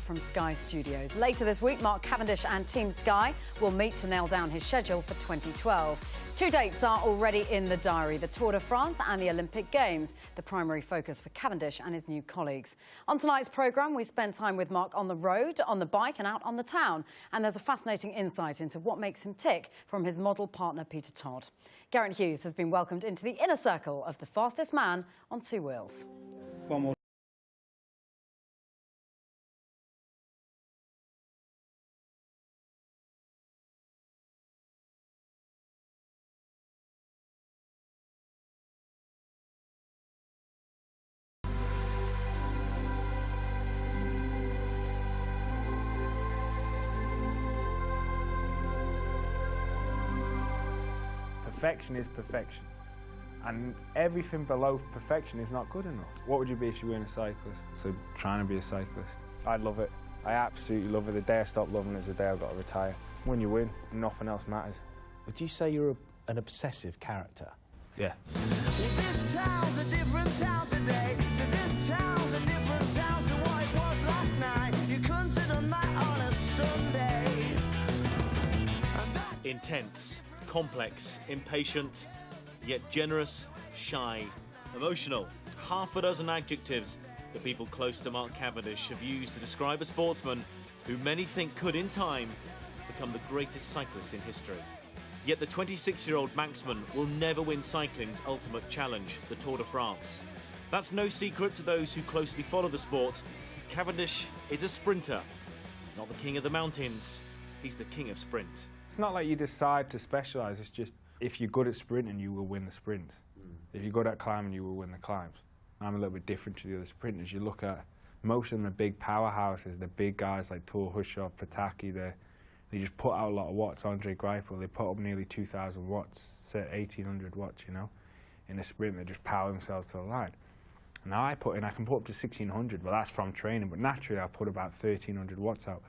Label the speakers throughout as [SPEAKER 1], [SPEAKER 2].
[SPEAKER 1] from Sky Studios. Later this week, Mark Cavendish and Team Sky will meet to nail down his schedule for 2012. Two dates are already in the diary, the Tour de France and the Olympic Games, the primary focus for Cavendish and his new colleagues. On tonight's programme, we spend time with Mark on the road, on the bike and out on the town. And there's a fascinating insight into what makes him tick from his model partner, Peter Todd. Geraint Hughes has been welcomed into the inner circle of the fastest man on two wheels.
[SPEAKER 2] One more.
[SPEAKER 3] Perfection is perfection, and everything below perfection is not good enough. What would you be if you weren't a cyclist? So trying to be a cyclist. I love it. I absolutely love it. The day I stop loving it is the day I've got to retire. When you win, nothing else matters.
[SPEAKER 4] Would you say you're an obsessive character?
[SPEAKER 3] Yeah.
[SPEAKER 5] This town's a different town today. So this town's a different town to what it was last night. You couldn't have done that on a Sunday.
[SPEAKER 6] Intense, complex, impatient, yet generous, shy, emotional. Half a dozen adjectives the people close to Mark Cavendish have used to describe a sportsman who many think could, in time, become the greatest cyclist in history. Yet the 26-year-old Manxman will never win cycling's ultimate challenge, the Tour de France. That's no secret to those who closely follow the sport. Cavendish is a sprinter. He's not the king of the mountains, he's the king of sprint.
[SPEAKER 3] It's not like you decide to specialise, it's just if you're good at sprinting, you will win the sprints. If you're good at climbing, you will win the climbs. I'm a little bit different to the other sprinters. You look at most of them, the big powerhouses, the big guys like Tor Hushovd, Pataki, they just put out a lot of watts. Andre Greipel, they put up nearly 2,000 watts, 1,800 watts, you know. In a sprint, they just power themselves to the line. Now I can put up to 1,600, but that's from training. But naturally, I put about 1,300 watts out,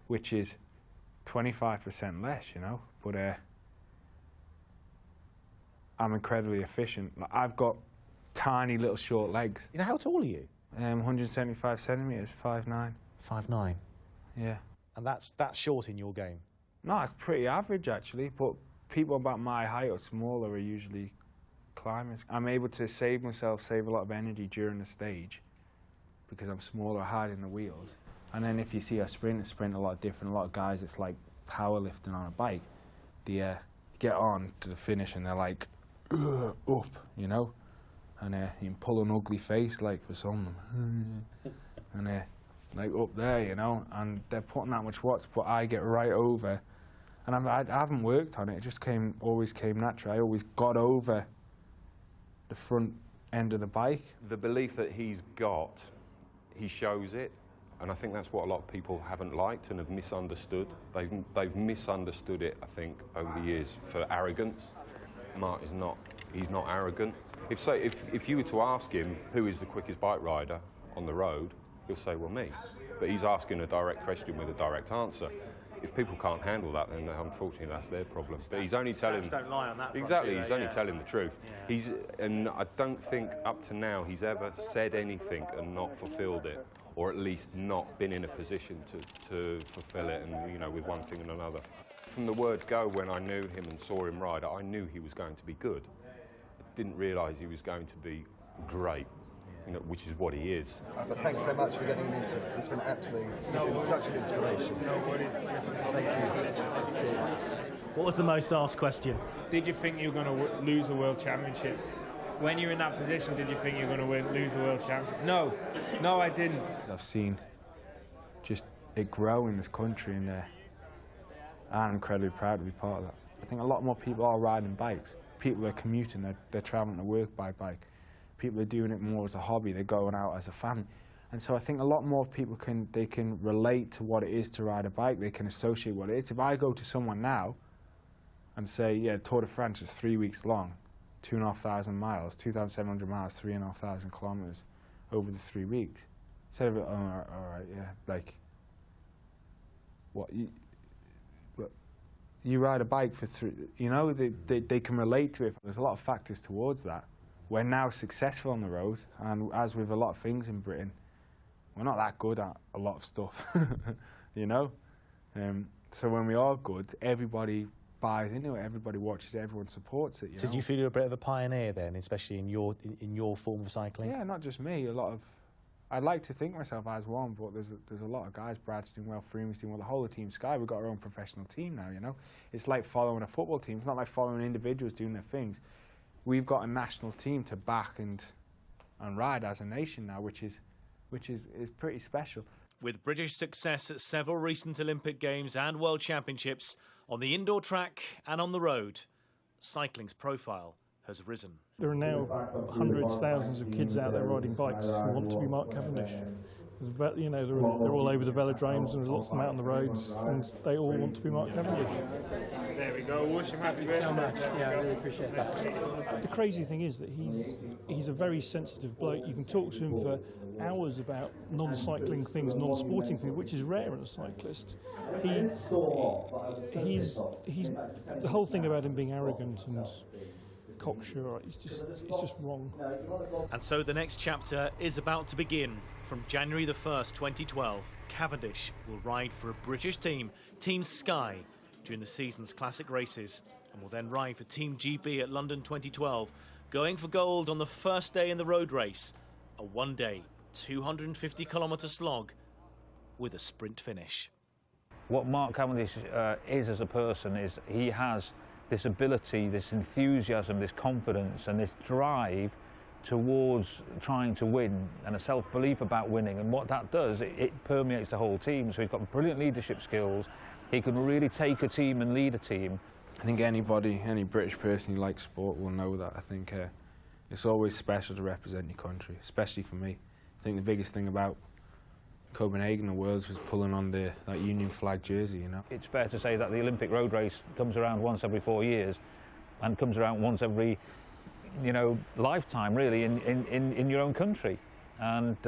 [SPEAKER 3] which is 25% less, you know. But I'm incredibly efficient. I've got tiny little short legs.
[SPEAKER 4] You know, how tall are you?
[SPEAKER 3] 175 centimetres, 5'9".
[SPEAKER 4] 5'9".
[SPEAKER 3] Yeah.
[SPEAKER 4] And that's short in your game?
[SPEAKER 3] No, it's pretty average, actually, but people about my height or smaller are usually climbers. I'm able to save a lot of energy during the stage because I'm smaller, hard in the wheels. And then if you see a sprint a lot different. A lot of guys, it's like powerlifting on a bike. They get on to the finish and they're like, up, you know? And you can pull an ugly face, like, for some of them. And like up there, you know, and they're putting that much watts, but I get right over. And I haven't worked on it, it just always came natural. I always got over the front end of the bike.
[SPEAKER 7] The belief that he's got, he shows it, and I think that's what a lot of people haven't liked and have misunderstood. They've misunderstood it, I think, over the years for arrogance. Mark is not, he's not arrogant. If you were to ask him who is the quickest bike rider on the road, he'll say, well, me. But he's asking a direct question with a direct answer. If people can't handle that, then unfortunately that's their problem. But he's only telling...
[SPEAKER 6] Stats don't lie on that front,
[SPEAKER 7] exactly,
[SPEAKER 6] do they?
[SPEAKER 7] he's only telling the truth.
[SPEAKER 6] Yeah.
[SPEAKER 7] And I don't think up to now he's ever said anything and not fulfilled it, or at least not been in a position to fulfill it, and, you know, with one thing and another. From the word go, when I knew him and saw him ride, I knew he was going to be good. I didn't realise he was going to be great. You know, which is what he is.
[SPEAKER 8] But thanks so much for getting him into it. It's been absolutely, you've been such an inspiration. Thank you. Cheers.
[SPEAKER 2] What was the most asked question?
[SPEAKER 9] Did you think you were going to lose the World Championships? When you're in that position, did you think you were going to lose the World Championship? No, I didn't.
[SPEAKER 3] I've seen just it grow in this country, and I'm incredibly proud to be part of that. I think a lot more people are riding bikes. People are commuting, they're travelling to work by bike. People are doing it more as a hobby, they're going out as a family. And so I think a lot more people can relate to what it is to ride a bike, they can associate what it is. If I go to someone now and say, yeah, Tour de France is 3 weeks long, 2,500 miles, 2,700 miles, 3,500 kilometres over the 3 weeks. Instead of, oh, all right, yeah, like, what, you ride a bike for you know, they can relate to it. There's a lot of factors towards that. We're now successful on the road, and as with a lot of things in Britain, we're not that good at a lot of stuff, you know? So when we are good, everybody buys into it, everybody watches it, everyone supports it, you
[SPEAKER 4] So
[SPEAKER 3] know?
[SPEAKER 4] do you feel you're a bit of a pioneer then, especially in your form of cycling?
[SPEAKER 3] Yeah, not just me, a lot of... I'd like to think myself as one, but there's a lot of guys. Brad's doing well, Freeman's doing well, the whole of Team Sky, we've got our own professional team now, you know? It's like following a football team, it's not like following individuals doing their things. We've got a national team to back and ride as a nation now, which is pretty special.
[SPEAKER 6] With British success at several recent Olympic Games and World Championships, on the indoor track and on the road, cycling's profile has risen.
[SPEAKER 10] There are now hundreds, thousands of kids out there riding bikes who want to be Mark Cavendish. You know, they're all over the velodromes and there's lots of them out on the roads and they all want to be Mark Cavendish.
[SPEAKER 9] There we go. Wish him happy birthday.
[SPEAKER 10] So much. Yeah, I really appreciate that. The crazy thing is that he's a very sensitive bloke. You can talk to him for hours about non-cycling things, non-sporting things, which is rare in a cyclist. He's the whole thing about him being arrogant and cocksure, it's just wrong.
[SPEAKER 6] And so the next chapter is about to begin. From January the 1st, 2012, Cavendish will ride for a British team, Team Sky, during the season's classic races, and will then ride for Team GB at London 2012, going for gold on the first day in the road race, a one-day, 250-kilometre slog with a sprint finish.
[SPEAKER 11] What Mark Cavendish is as a person is he has this ability, this enthusiasm, this confidence and this drive towards trying to win and a self-belief about winning, and what that does, it permeates the whole team. So he's got brilliant leadership skills, he can really take a team and lead a team.
[SPEAKER 3] I think any British person who likes sport will know that. I think it's always special to represent your country, especially for me. I think the biggest thing about Copenhagen and Worlds was pulling on that Union flag jersey, you know.
[SPEAKER 11] It's fair to say that the Olympic road race comes around once every 4 years and comes around once every, you know, lifetime really in your own country. And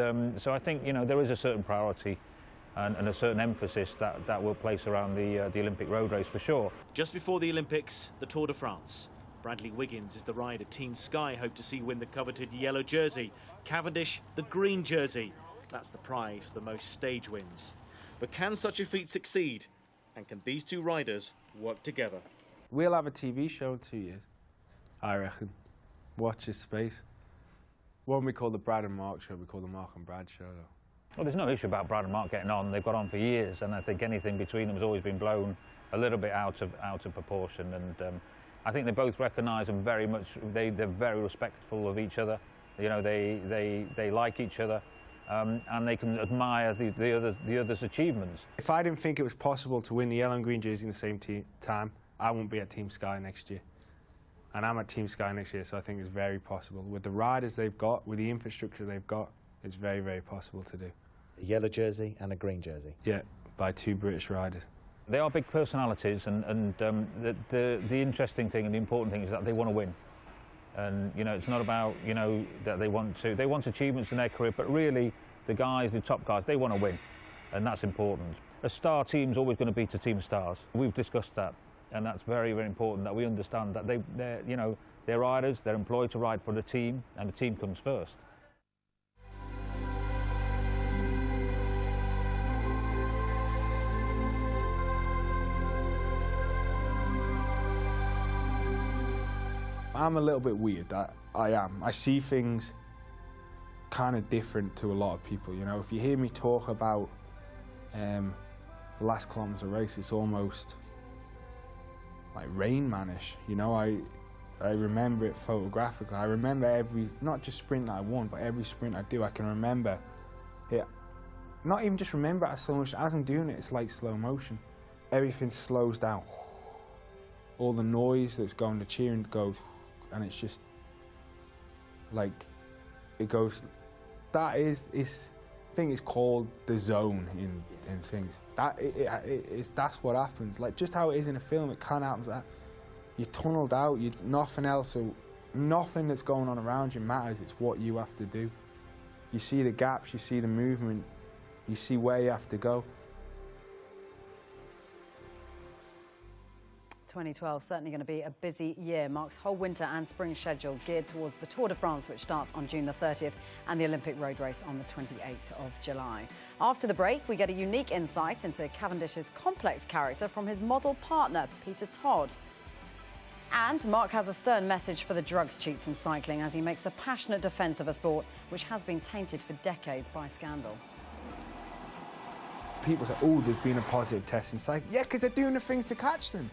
[SPEAKER 11] so I think, you know, there is a certain priority and a certain emphasis that will place around the Olympic road race for sure.
[SPEAKER 6] Just before the Olympics, the Tour de France. Bradley Wiggins is the rider Team Sky hope to see win the coveted yellow jersey. Cavendish, the green jersey. That's the prize for the most stage wins. But can such a feat succeed? And can these two riders work together?
[SPEAKER 3] We'll have a TV show in 2 years, I reckon. Watch this space. One we call the Brad and Mark show, we call the Mark and Brad show though.
[SPEAKER 11] Well, there's no issue about Brad and Mark getting on. They've got on for years, and I think anything between them has always been blown a little bit out of proportion. And I think they both recognise and very much they're very respectful of each other. You know, they like each other. And they can admire the other's achievements.
[SPEAKER 3] If I didn't think it was possible to win the yellow and green jersey in the same time, I won't be at Team Sky next year. And I'm at Team Sky next year, so I think it's very possible. With the riders they've got, with the infrastructure they've got, it's very, very possible to do.
[SPEAKER 4] A yellow jersey and a green jersey.
[SPEAKER 3] Yeah, by two British riders.
[SPEAKER 11] They are big personalities, and the interesting thing and the important thing is that they want to win. And you know, it's not about, you know, that they want achievements in their career, but really the guys, the top guys, they want to win, and that's important. A star team's always going to beat a team of stars. We've discussed that, and that's very, very important that we understand that they're riders, they're employed to ride for the team, and the team comes first.
[SPEAKER 3] I'm a little bit weird, I am. I see things kind of different to a lot of people, you know. If you hear me talk about the last kilometre race, it's almost like Rain Man-ish, you know. I remember it photographically. I remember every, not just sprint that I won, but every sprint I do, I can remember it. Not even just remember it as slow motion, as I'm doing it, it's like slow motion. Everything slows down. All the noise that's going, the cheering goes, and it's just like it goes. That is I think it's called the zone in things. That's what happens. Like just how it is in a film, it kind of happens. That you're tunneled out. Nothing else, nothing that's going on around you matters. It's what you have to do. You see the gaps, you see the movement, you see where you have to go.
[SPEAKER 1] 2012 certainly going to be a busy year. Mark's whole winter and spring schedule geared towards the Tour de France, which starts on June the 30th, and the Olympic road race on the 28th of July. After the break, we get a unique insight into Cavendish's complex character from his model partner, Peter Todd. And Mark has a stern message for the drugs cheats in cycling as he makes a passionate defence of a sport which has been tainted for decades by scandal.
[SPEAKER 3] People say, oh, there's been a positive test in cycling. Yeah, because they're doing the things to catch them.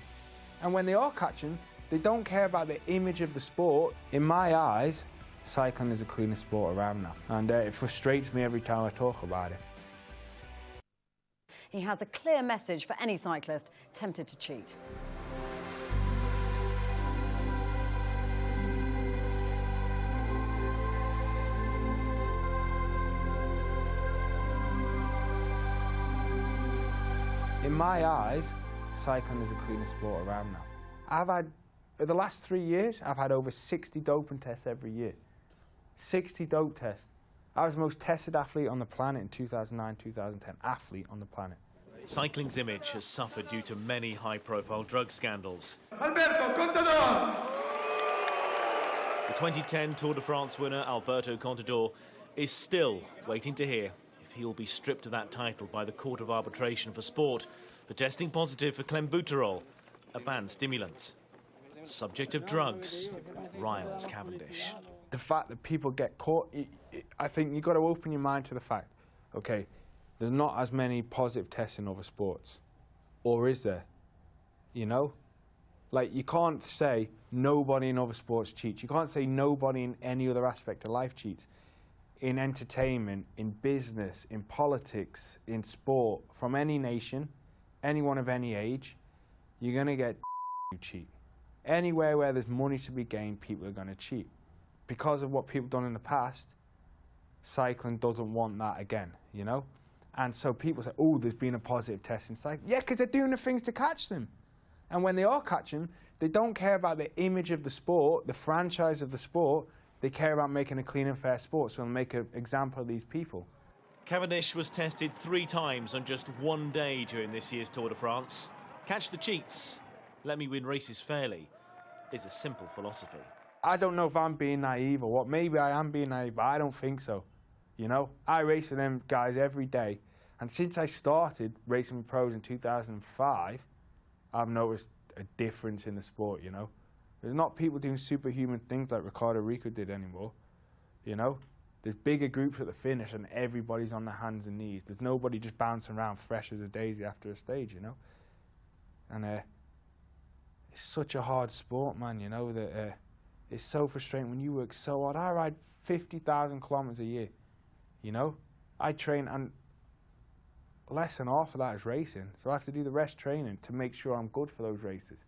[SPEAKER 3] And when they are catching, they don't care about the image of the sport. In my eyes, cycling is the cleanest sport around now. And it frustrates me every time I talk about it.
[SPEAKER 1] He has a clear message for any cyclist tempted to cheat.
[SPEAKER 3] In my eyes, cycling is the cleanest sport around now. In the last 3 years, I've had over 60 doping tests every year. 60 dope tests. I was the most tested athlete on the planet in 2009, 2010. Athlete on the planet.
[SPEAKER 6] Cycling's image has suffered due to many high-profile drug scandals.
[SPEAKER 5] Alberto Contador!
[SPEAKER 6] The 2010 Tour de France winner, Alberto Contador, is still waiting to hear if he'll be stripped of that title by the Court of Arbitration for Sport for testing positive for clenbuterol, a banned stimulant. Subject of drugs riles Cavendish.
[SPEAKER 3] The fact that people get caught, I think you've got to open your mind to the fact, okay, there's not as many positive tests in other sports. Or is there? You know? Like, you can't say nobody in other sports cheats. You can't say nobody in any other aspect of life cheats. In entertainment, in business, in politics, in sport, from any nation, anyone of any age, you're going to get who cheat. Anywhere where there's money to be gained, people are going to cheat. Because of what people have done in the past, cycling doesn't want that again, you know? And so people say, oh, there's been a positive test in cycling. Yeah, because they're doing the things to catch them. And when they are catching, they don't care about the image of the sport, the franchise of the sport. They care about making a clean and fair sport, so they'll make an example of these people.
[SPEAKER 6] Cavendish was tested 3 times on just 1 day during this year's Tour de France. Catch the cheats, let me win races fairly, is a simple philosophy.
[SPEAKER 3] I don't know if I'm being naive or what. Maybe I am being naive, but I don't think so. You know, I race with them guys every day. And since I started racing with pros in 2005, I've noticed a difference in the sport, you know. There's not people doing superhuman things like Ricardo Rico did anymore, you know. There's bigger groups at the finish and everybody's on their hands and knees. There's nobody just bouncing around fresh as a daisy after a stage, you know. And it's such a hard sport, man, you know, that it's so frustrating when you work so hard. I ride 50,000 kilometers a year, you know. I train, and less than half of that is racing, so I have to do the rest training to make sure I'm good for those races,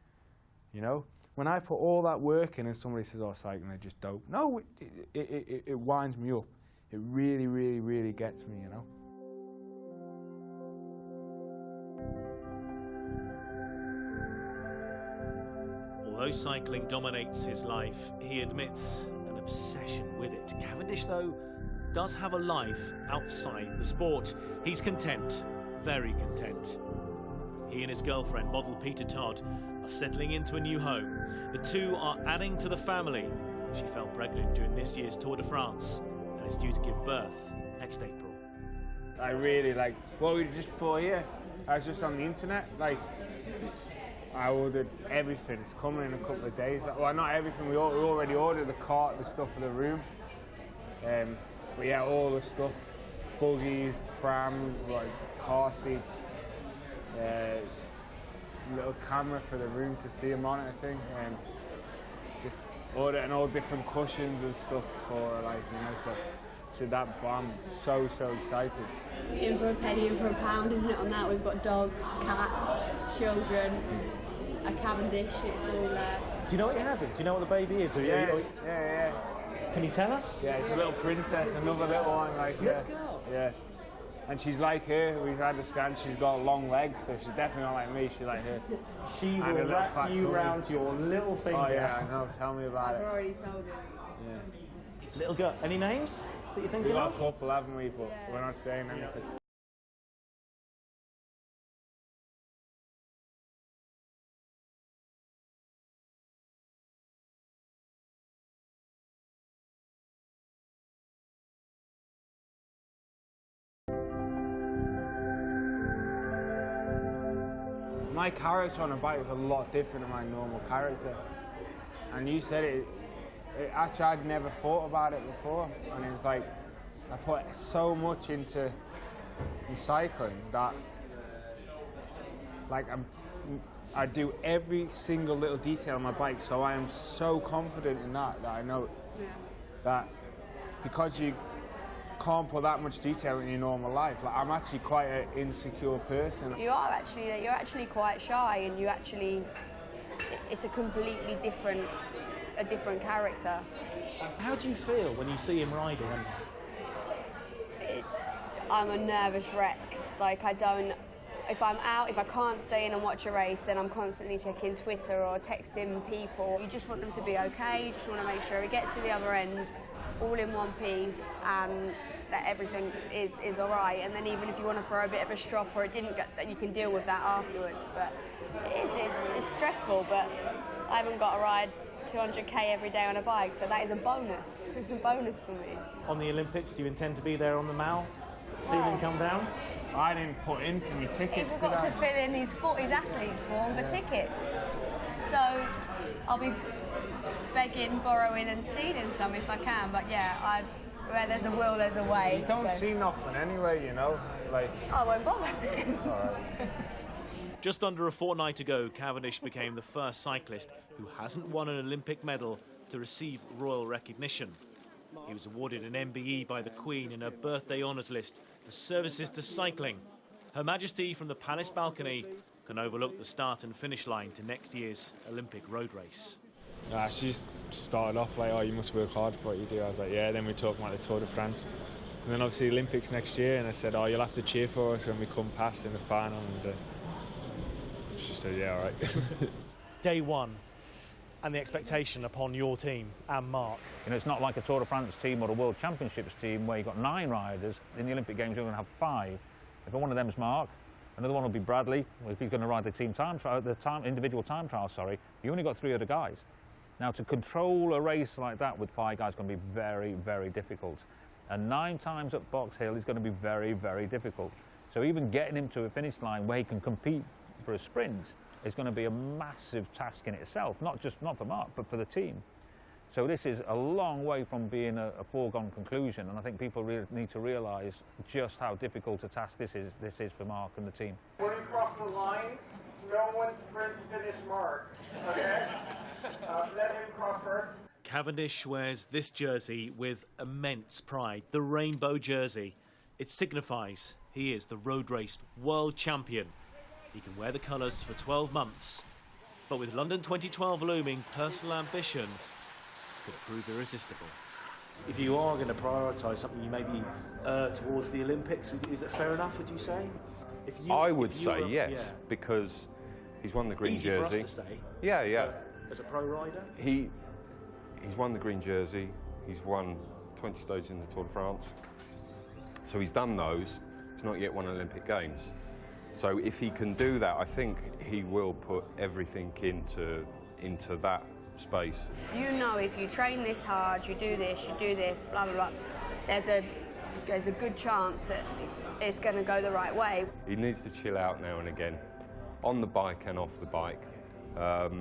[SPEAKER 3] you know. When I put all that work in and somebody says, oh, cycling, they're just dope. No, it winds me up. It really, really, really gets me, you know.
[SPEAKER 6] Although cycling dominates his life, he admits an obsession with it. Cavendish, though, does have a life outside the sport. He's content, very content. He and his girlfriend, model Peter Todd, are settling into a new home. The two are adding to the family. She fell pregnant during this year's Tour de France and is due to give birth next April.
[SPEAKER 3] I really like, what we did just before here, I was just on the internet, like, I ordered everything. It's coming in a couple of days. Well, not everything. We already ordered the cart, the stuff for the room. But yeah, all the stuff, buggies, prams, like car seats, little camera for the room to see a monitor thing, and just ordering all different cushions and stuff for, like, you know, so that before. I'm so excited.
[SPEAKER 12] In for a penny, in for a pound, isn't it? On that we've got dogs, cats, children, a Cavendish. It's all there.
[SPEAKER 4] Do you know what you're having? Do you know what the baby is?
[SPEAKER 3] Yeah.
[SPEAKER 4] Can you tell us?
[SPEAKER 3] Yeah, it's a little princess, another little one, like, yeah. And she's like her. We've had the scan. She's got long legs, so she's definitely not like me. She's like her.
[SPEAKER 4] She will wrap you round your little finger.
[SPEAKER 3] Oh yeah, I know. Tell me about it.
[SPEAKER 12] I've already told him.
[SPEAKER 3] Yeah.
[SPEAKER 4] Little girl. Any names that you think
[SPEAKER 3] We've
[SPEAKER 4] of?
[SPEAKER 3] got a couple, haven't we? But we're not saying anything. my character on a bike is a lot different than my normal character. And you said it actually, I'd never thought about it before. And it's like, I put so much into cycling that, like, I do every single little detail on my bike, so I am so confident in that I know that because you can't put that much detail in your normal life. Like, I'm actually quite an insecure person.
[SPEAKER 12] You're actually quite shy, and it's a completely different character.
[SPEAKER 2] How do you feel when you see him riding?
[SPEAKER 12] I'm a nervous wreck. Like, if I'm out, if I can't stay in and watch a race, then I'm constantly checking Twitter or texting people. You just want them to be okay, you just want to make sure it gets to the other end all in one piece and that everything is all right. And then even if you want to throw a bit of a strop or it didn't get, that you can deal with that afterwards. But it's stressful, but I haven't got to ride 200k every day on a bike, so that is a bonus. It's a bonus for me.
[SPEAKER 2] On the Olympics, do you intend to be there on the Mall? See them come down?
[SPEAKER 3] I didn't put in for my tickets.
[SPEAKER 12] He's got to fill in his athlete's form for tickets. So I'll be begging, borrowing and stealing some if I can. But yeah, where there's a will, there's a way.
[SPEAKER 3] You don't see nothing anyway, you know. Like,
[SPEAKER 12] I won't bother.
[SPEAKER 6] Just under a fortnight ago, Cavendish became the first cyclist who hasn't won an Olympic medal to receive royal recognition. He was awarded an MBE by the Queen in her birthday honours list for services to cycling. Her Majesty from the palace balcony can overlook the start and finish line to next year's Olympic road race.
[SPEAKER 3] She started off like, oh, you must work hard for what you do. I was like, yeah. Then we talked about the Tour de France. And then obviously Olympics next year, and I said, oh, you'll have to cheer for us when we come past in the final. And she said, yeah, all right.
[SPEAKER 2] Day one, and the expectation upon your team and Mark.
[SPEAKER 11] You know, it's not like a Tour de France team or a World Championships team where you've got 9 riders. In the Olympic Games, you're going to have 5. If one of them's Mark, another one will be Bradley. Well, if he's going to ride the team time trial, individual time trial, sorry, you only got 3 other guys. Now, to control a race like that with 5 guys is going to be very, very difficult. And 9 times up Box Hill is going to be very, very difficult. So even getting him to a finish line where he can compete for a sprint is going to be a massive task in itself, not for Mark, but for the team. So this is a long way from being a foregone conclusion, and I think people really need to realise just how difficult a task this is for Mark and the team.
[SPEAKER 13] When you cross the line, no one sprint finish Mark, okay? Let him cross first.
[SPEAKER 6] Cavendish wears this jersey with immense pride, the rainbow jersey. It signifies he is the road race world champion. He can wear the colours for 12 months, but with London 2012 looming, personal ambition could prove irresistible.
[SPEAKER 2] If you are going to prioritise something, you maybe towards the Olympics, is it fair enough, would you say?
[SPEAKER 7] I would say yes, because he's won the green
[SPEAKER 2] Easy
[SPEAKER 7] jersey.
[SPEAKER 2] For us to say.
[SPEAKER 7] Yeah.
[SPEAKER 2] As a pro rider?
[SPEAKER 7] He's won the green jersey. He's won 20 stages in the Tour de France. So he's done those. He's not yet won Olympic Games. So if he can do that, I think he will put everything into that space.
[SPEAKER 12] You know, if you train this hard, you do this, blah, blah, blah, there's a good chance that it's going to go the right way.
[SPEAKER 7] He needs to chill out now and again, on the bike and off the bike. I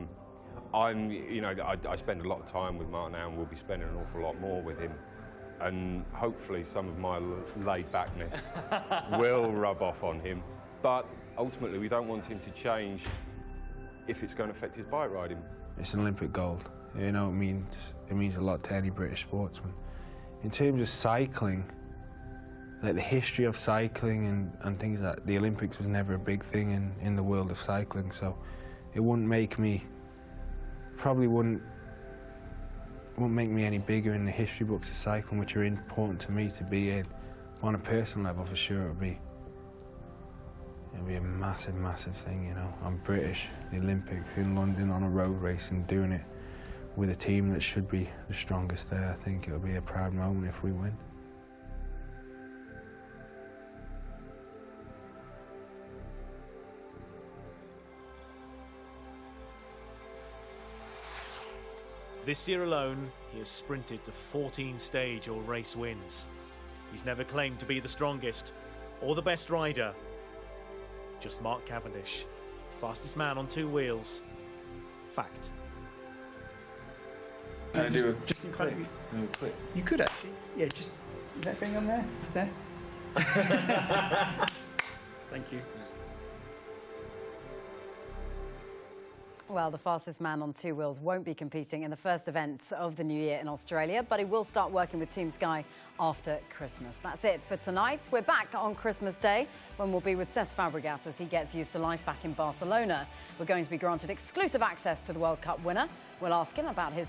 [SPEAKER 7] spend a lot of time with Mark now, and we'll be spending an awful lot more with him. And hopefully some of my laid-backness will rub off on him. But ultimately, we don't want him to change if it's going to affect his bike riding.
[SPEAKER 3] It's an Olympic gold. You know, it means a lot to any British sportsman. In terms of cycling, like the history of cycling and things like that, the Olympics was never a big thing in the world of cycling, so it wouldn't make me, probably wouldn't make me any bigger in the history books of cycling, which are important to me to be in. On a personal level, for sure, it'll be a massive, massive thing, you know. I'm British, the Olympics in London on a road race and doing it with a team that should be the strongest there. I think it'll be a proud moment if we win.
[SPEAKER 6] This year alone, he has sprinted to 14 stage or race wins. He's never claimed to be the strongest or the best rider. Just Mark Cavendish, Fastest man on 2 wheels. Fact.
[SPEAKER 14] Can I do a just in front of you? Do a clip. You could actually. Yeah, just is that thing on there? It's there. Thank you.
[SPEAKER 1] Well, the fastest man on 2 wheels won't be competing in the first events of the new year in Australia, but he will start working with Team Sky after Christmas. That's it for tonight. We're back on Christmas Day when we'll be with Cesc Fabregas as he gets used to life back in Barcelona. We're going to be granted exclusive access to the World Cup winner. We'll ask him about his